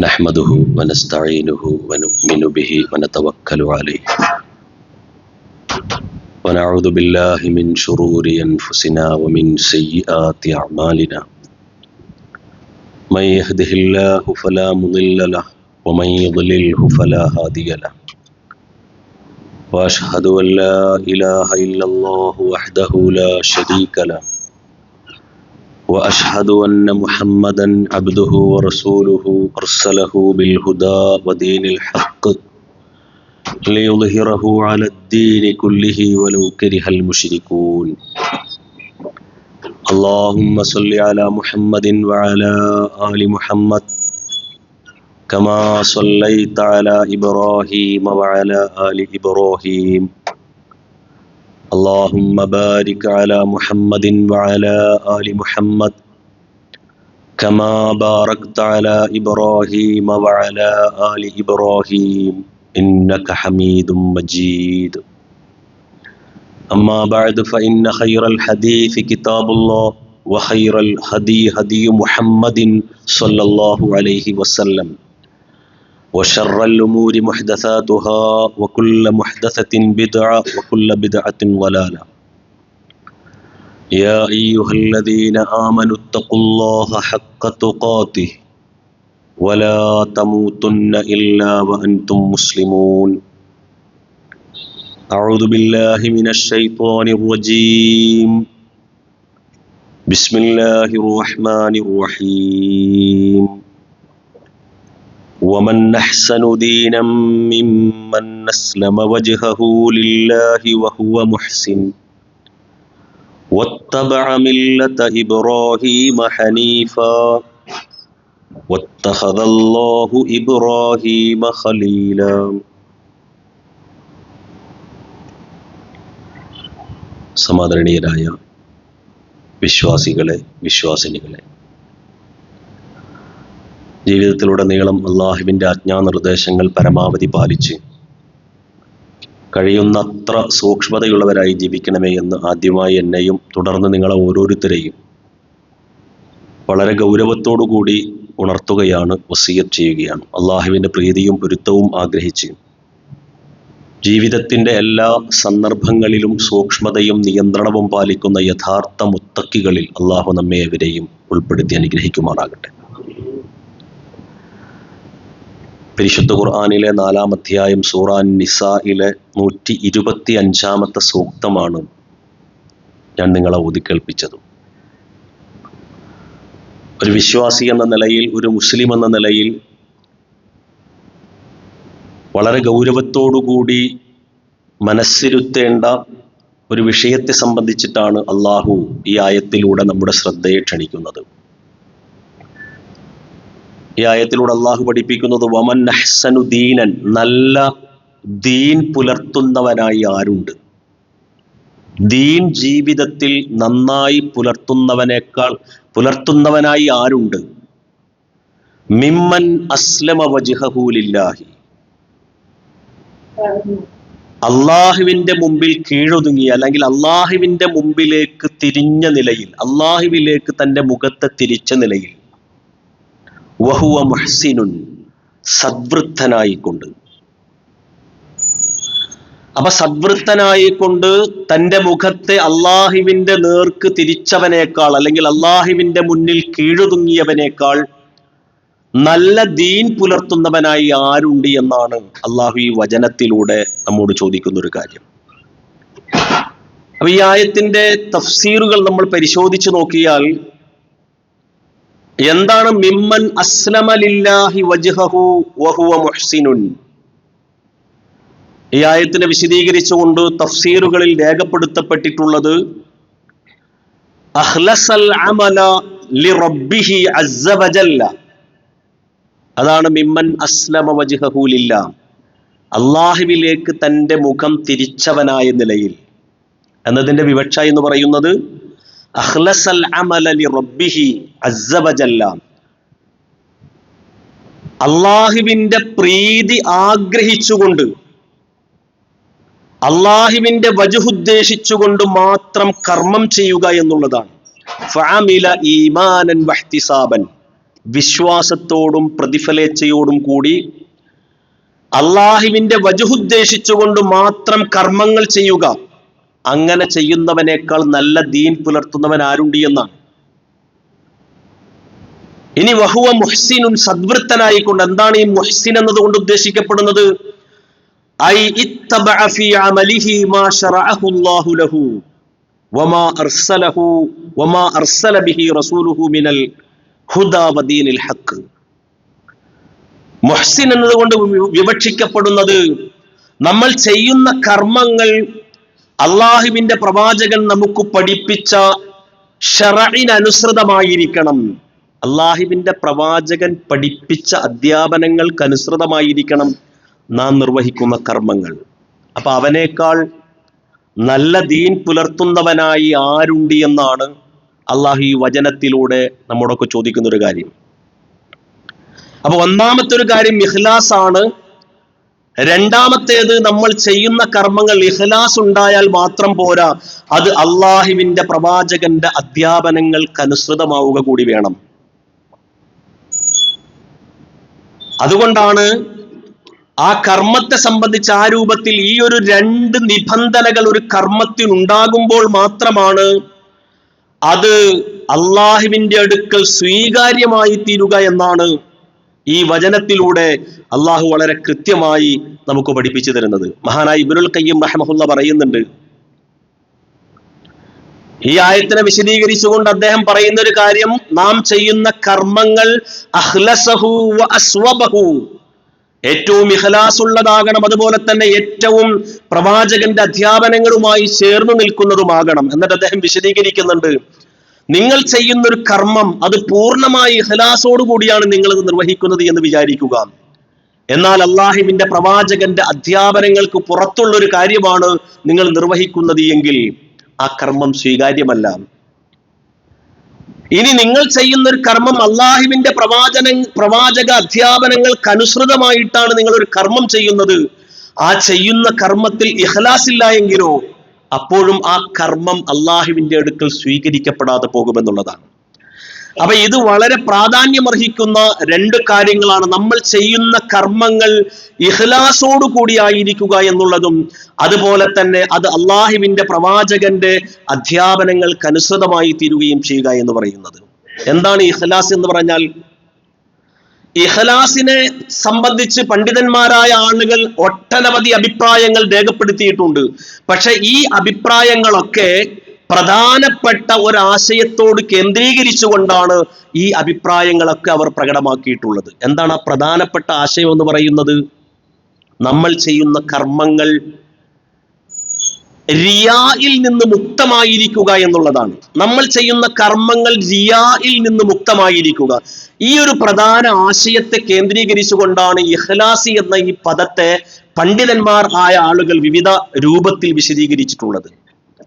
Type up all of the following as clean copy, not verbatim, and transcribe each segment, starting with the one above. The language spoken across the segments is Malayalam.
نحمده ونستعينه ونؤمن به ونتوكل عليه ونعوذ بالله من شرور أنفسنا ومن سيئات أعمالنا من يهده الله فلا مضل له ومن يضلله فلا هادي له وأشهد أن لا إله إلا الله وحده لا شريك له وأشهد أن محمدا عبده ورسوله أرسله بالهدى ودين الحق ليظهره على الدين كله ولو كره المشركون اللهم صل على محمد وعلى آل محمد كما صليت على إبراهيم وعلى آل إبراهيم اللهم بارك على محمد وعلى آل محمد كما باركت على إبراهيم وعلى آل إبراهيم إنك حميد مجيد أما بعد فإن خير الحديث كتاب الله وخير الهدي هدي محمد صلى الله عليه وسلم وشر الأمور محدثاتها وكل محدثة بدعة وكل بدعة ضلالة يا أيها الذين آمنوا اتقوا الله حق تقاته ولا تموتن إلا وأنتم مسلمون أعوذ بالله من الشيطان الرجيم بسم الله الرحمن الرحيم ومن أحسن دينا ممن أسلم وجهه لله وهو محسن واتبع ملة إبراهيم حنيفا واتخذ الله إبراهيم خليلا സമാദരണീയരായ വിശ്വാസികളെ വിശ്വാസിനികളെ, ജീവിതത്തിലുടനീളം അള്ളാഹുവിൻ്റെ ആജ്ഞാനിർദ്ദേശങ്ങൾ പരമാവധി പാലിച്ച് കഴിയുന്നത്ര സൂക്ഷ്മതയുള്ളവരായി ജീവിക്കണമേ എന്ന് ആദ്യമായി എന്നെയും തുടർന്ന് നിങ്ങളെ ഓരോരുത്തരെയും വളരെ ഗൗരവത്തോടുകൂടി ഉണർത്തുകയാണ്, വസിയ്യത്ത് ചെയ്യുകയാണ്. അള്ളാഹുവിൻ്റെ പ്രീതിയും പൊരുത്തവും ആഗ്രഹിച്ച് ജീവിതത്തിൻ്റെ എല്ലാ സന്ദർഭങ്ങളിലും സൂക്ഷ്മതയും നിയന്ത്രണവും പാലിക്കുന്ന യഥാർത്ഥ മുത്തക്കികളിൽ അള്ളാഹു നമ്മെ അവരെയും ഉൾപ്പെടുത്തി അനുഗ്രഹിക്കുമാറാകട്ടെ. പരിശുദ്ധ ഖുർആനിലെ 4-ാം അധ്യായം സൂറ നിസായിലെ 125-ാമത്തെ സൂക്തമാണ് ഞാൻ നിങ്ങളെ ഓതിക്കേൾപ്പിച്ചത്. ഒരു വിശ്വാസി എന്ന നിലയിൽ, ഒരു മുസ്ലിം എന്ന നിലയിൽ വളരെ ഗൗരവത്തോടുകൂടി മനസ്സിരുത്തേണ്ട ഒരു വിഷയത്തെ സംബന്ധിച്ചിട്ടാണ് അള്ളാഹു ഈ ആയത്തിലൂടെ നമ്മുടെ ശ്രദ്ധയെ ക്ഷണിക്കുന്നത്. ഈ ആയത്തിലൂടെ അള്ളാഹു പഠിപ്പിക്കുന്നത് വമൻ അഹ്സനു ദീനൻ, നല്ല ദീൻ പുലർത്തുന്നവനായി ആരുണ്ട്? ദീൻ ജീവിതത്തിൽ നന്നായി പുലർത്തുന്നവനായി ആരുണ്ട്? മിമ്മൻ അസ്ലമ വജ്ഹഹു ലില്ലാഹി, അള്ളാഹുവിന്റെ മുമ്പിൽ കീഴൊതുങ്ങിയ, അല്ലെങ്കിൽ അള്ളാഹുവിന്റെ മുമ്പിലേക്ക് തിരിഞ്ഞ നിലയിൽ, അള്ളാഹുവിലേക്ക് തന്റെ മുഖത്തെ തിരിച്ച നിലയിൽ, വഹുവ മുഹ്സിനുൻ, സദ്വൃത്തനായിക്കൊണ്ട്. അപ്പൊ സദ്വൃത്തനായിക്കൊണ്ട് തന്റെ മുഖത്തെ അള്ളാഹുവിന്റെ നേർക്ക് തിരിച്ചവനേക്കാൾ, അല്ലെങ്കിൽ അള്ളാഹുവിന്റെ മുന്നിൽ കീഴൊതുങ്ങിയവനേക്കാൾ നല്ല ദീൻ പുലർത്തുന്നവനായി ആരുണ്ട് എന്നാണ് അള്ളാഹു ഈ വചനത്തിലൂടെ നമ്മോട് ചോദിക്കുന്ന ഒരു കാര്യം. അപ്പൊ ഈ ആയത്തിന്റെ തഫ്സീറുകൾ നമ്മൾ പരിശോധിച്ചു നോക്കിയാൽ എന്താണ് മിമ്മൻ അസ്ലമ ലില്ലാഹി വജ്ഹഹു വഹുവ മുഹ്സിനുൻ? ഈ ആയത്തിനെ വിശദീകരിച്ചുകൊണ്ട് തഫ്സീറുകളിൽ രേഖപ്പെടുത്തപ്പെട്ടിട്ടുള്ളത് അഖ്ലസൽ അമല ലിറബ്ബിഹി അസ്സ വജല്ല, അതാണ് മിമ്മൻ അസ്ലമ വജ്ഹഹു ലില്ലാഹ്, അള്ളാഹുവിലേക്ക് തന്റെ മുഖം തിരിച്ചവനായ നിലയിൽ എന്നതിന്റെ വിവക്ഷ എന്ന് പറയുന്നത് അഖ്ലസൽ അമല ലിറബ്ബിഹി അസ്സ വജല്ല, അള്ളാഹുവിന്റെ പ്രീതി ആഗ്രഹിച്ചുകൊണ്ട്, അള്ളാഹുവിന്റെ വജ്ഹ് ഉദ്ദേശിച്ചുകൊണ്ട് മാത്രം കർമ്മം ചെയ്യുക എന്നുള്ളതാണ്. ഫഅമില ഈമാനൻ വഹ്തിസാബൻ, വിശ്വാസത്തോടും പ്രതിഫലേച്ഛയോടും കൂടി അള്ളാഹുവിന്റെ വജുഹുദ്ദേശിച്ചുകൊണ്ട് മാത്രം കർമ്മങ്ങൾ ചെയ്യുക, അങ്ങനെ ചെയ്യുന്നവനേക്കാൾ നല്ല ദീൻ പുലർത്തുന്നവൻ ആരുണ്ട് എന്നാണ്. ഇനി വഹുവ മുഹ്സിനുൻ, സദ്വൃത്തനായിക്കൊണ്ട്. എന്താണ് ഈ മുഹ്സിൻ എന്നതുകൊണ്ട് ഉദ്ദേശിക്കപ്പെടുന്നത്? ഐ ഇത്തബഅ ഫീ അമലിഹി മാ ശറഅഹു അല്ലാഹു ലഹു വമാ അർസല ബിഹി റസൂലുഹു മിനൽ ഹുദാ വദീനിൽ ഹഖ്. മുഹ്സിൻ എന്നതുകൊണ്ട് വിവക്ഷിക്കപ്പെടുന്നത് നമ്മൾ ചെയ്യുന്ന കർമ്മങ്ങൾ അള്ളാഹുവിന്റെ പ്രവാചകൻ നമുക്ക് പഠിപ്പിച്ച ശറഇനനുസൃതമായിരിക്കണം. അള്ളാഹുവിന്റെ പ്രവാചകൻ പഠിപ്പിച്ച അധ്യാപനങ്ങൾക്കനുസൃതമായിരിക്കണം നാം നിർവഹിക്കുന്ന കർമ്മങ്ങൾ. അപ്പൊ അവനേക്കാൾ നല്ല ദീൻ പുലർത്തുന്നവനായി ആരുണ്ട് എന്നാണ് അള്ളാഹു ഈ വചനത്തിലൂടെ നമ്മോടൊക്കെ ചോദിക്കുന്ന ഒരു കാര്യം. അപ്പൊ ഒന്നാമത്തെ ഒരു കാര്യം ഇഖ്ലാസ് ആണ്. രണ്ടാമത്തേത്, നമ്മൾ ചെയ്യുന്ന കർമ്മങ്ങൾ ഇഖ്ലാസ് ഉണ്ടായാൽ മാത്രം പോരാ, അത് അള്ളാഹുവിന്റെ പ്രവാചകന്റെ അധ്യാപനങ്ങൾക്കനുസൃതമാവുക കൂടി വേണം. അതുകൊണ്ടാണ് ആ കർമ്മത്തെ സംബന്ധിച്ച് ആ രൂപത്തിൽ ഈ ഒരു രണ്ട് നിബന്ധനകൾ ഒരു കർമ്മത്തിനുണ്ടാകുമ്പോൾ മാത്രമാണ് അത് അള്ളാഹുവിന്റെ അടുക്കൽ സ്വീകാര്യമായി തീരുക എന്നാണ് ഈ വചനത്തിലൂടെ അള്ളാഹു വളരെ കൃത്യമായി നമുക്ക് പഠിപ്പിച്ചു തരുന്നത്. മഹാനായ ഇബ്നുൽ ഖയ്യിം റഹ്മഹുല്ല പറയുന്നുണ്ട്, ഈ ആയത്തിനെ വിശദീകരിച്ചുകൊണ്ട് അദ്ദേഹം പറയുന്ന ഒരു കാര്യം, നാം ചെയ്യുന്ന കർമ്മങ്ങൾ അഖ്ലസഹു വ അസ്വബഹു, ഏറ്റവും ഇഖ്ലാസ് ഉള്ളതാകണം, അതുപോലെ തന്നെ ഏറ്റവും പ്രവാചകന്റെ അധ്യാപനങ്ങളുമായി ചേർന്ന് നിൽക്കുന്നതുമാകണം. എന്നിട്ട് അദ്ദേഹം വിശദീകരിക്കുന്നുണ്ട്, നിങ്ങൾ ചെയ്യുന്ന ഒരു കർമ്മം അത് പൂർണ്ണമായി ഇഖ്ലാസോട് കൂടിയാണ് നിങ്ങൾ അത് നിർവഹിക്കുന്നത് എന്ന് വിചാരിക്കുക. എന്നാൽ അള്ളാഹുവിന്റെ പ്രവാചകന്റെ അധ്യാപനങ്ങൾക്ക് പുറത്തുള്ള ഒരു കാര്യമാണ് നിങ്ങൾ നിർവഹിക്കുന്നത് എങ്കിൽ ആ കർമ്മം സ്വീകാര്യമല്ല. ഇനി നിങ്ങൾ ചെയ്യുന്ന ഒരു കർമ്മം അള്ളാഹുവിന്റെ പ്രവാചക അധ്യാപനങ്ങൾക്ക് അനുസൃതമായിട്ടാണ് നിങ്ങൾ ഒരു കർമ്മം ചെയ്യുന്നത്, ആ ചെയ്യുന്ന കർമ്മത്തിൽ ഇഖ്ലാസ് ഇല്ല എങ്കിലോ അപ്പോഴും ആ കർമ്മം അള്ളാഹുവിന്റെ അടുക്കൽ സ്വീകരിക്കപ്പെടാതെ പോകുമെന്നുള്ളതാണ്. അപ്പൊ ഇത് വളരെ പ്രാധാന്യമർഹിക്കുന്ന രണ്ട് കാര്യങ്ങളാണ്. നമ്മൾ ചെയ്യുന്ന കർമ്മങ്ങൾ ഇഖ്ലാസോടു കൂടിയായിരിക്കുക എന്നുള്ളതും, അതുപോലെ തന്നെ അത് അള്ളാഹുവിന്റെ പ്രവാചകന്റെ അധ്യാപനങ്ങൾക്ക് അനുസൃതമായി തീരുകയും ചെയ്യുക എന്ന് പറയുന്നത്. എന്താണ് ഇഖ്ലാസ് എന്ന് പറഞ്ഞാൽ? ഇഖ്ലാസിനെ സംബന്ധിച്ച് പണ്ഡിതന്മാരായ ആളുകൾ ഒട്ടനവധി അഭിപ്രായങ്ങൾ രേഖപ്പെടുത്തിയിട്ടുണ്ട്. പക്ഷെ ഈ അഭിപ്രായങ്ങളൊക്കെ പ്രധാനപ്പെട്ട ഒരാശയത്തോട് കേന്ദ്രീകരിച്ചുകൊണ്ടാണ് ഈ അഭിപ്രായങ്ങളൊക്കെ അവർ പ്രകടമാക്കിയിട്ടുള്ളത്. എന്താണ് ആ പ്രധാനപ്പെട്ട ആശയം എന്ന് പറയുന്നത്? നമ്മൾ ചെയ്യുന്ന കർമ്മങ്ങൾ റിയായിൽ നിന്ന് മുക്തമായിരിക്കുക എന്നുള്ളതാണ്. നമ്മൾ ചെയ്യുന്ന കർമ്മങ്ങൾ റിയായിൽ നിന്ന് മുക്തമായിരിക്കുക. ഈ ഒരു പ്രധാന ആശയത്തെ കേന്ദ്രീകരിച്ചുകൊണ്ടാണ് ഇഖ്ലാസ് എന്ന ഈ പദത്തെ പണ്ഡിതന്മാർ ആയ ആളുകൾ വിവിധ രൂപത്തിൽ വിശദീകരിച്ചിട്ടുള്ളത്.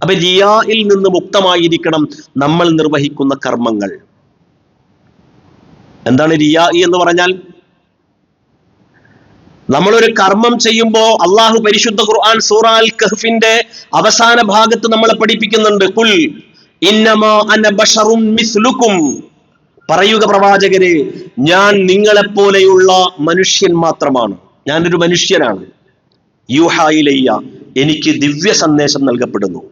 അപ്പൊ റിയായിൽ നിന്ന് മുക്തമായിരിക്കണം നമ്മൾ നിർവഹിക്കുന്ന കർമ്മങ്ങൾ. എന്താണ് റിയാ എന്ന് പറഞ്ഞാൽ? നമ്മളൊരു കർമ്മം ചെയ്യുമ്പോൾ അള്ളാഹു പരിശുദ്ധ ഖുർആൻ സൂറ അൽ കഹ്ഫിന്റെ അവസാന ഭാഗത്ത് നമ്മളെ പഠിപ്പിക്കുന്നുണ്ട്, ഖുൽ ഇന്നമാ അന ബശറും മിസ്ലുക്കും, പറയുക പ്രവാചകരെ, ഞാൻ നിങ്ങളെപ്പോലെയുള്ള മനുഷ്യൻ മാത്രമാണ്, ഞാനൊരു മനുഷ്യനാണ്. യൂഹാ ഇലയ്യ, എനിക്ക് ദിവ്യ സന്ദേശം നൽകപ്പെടുന്നു.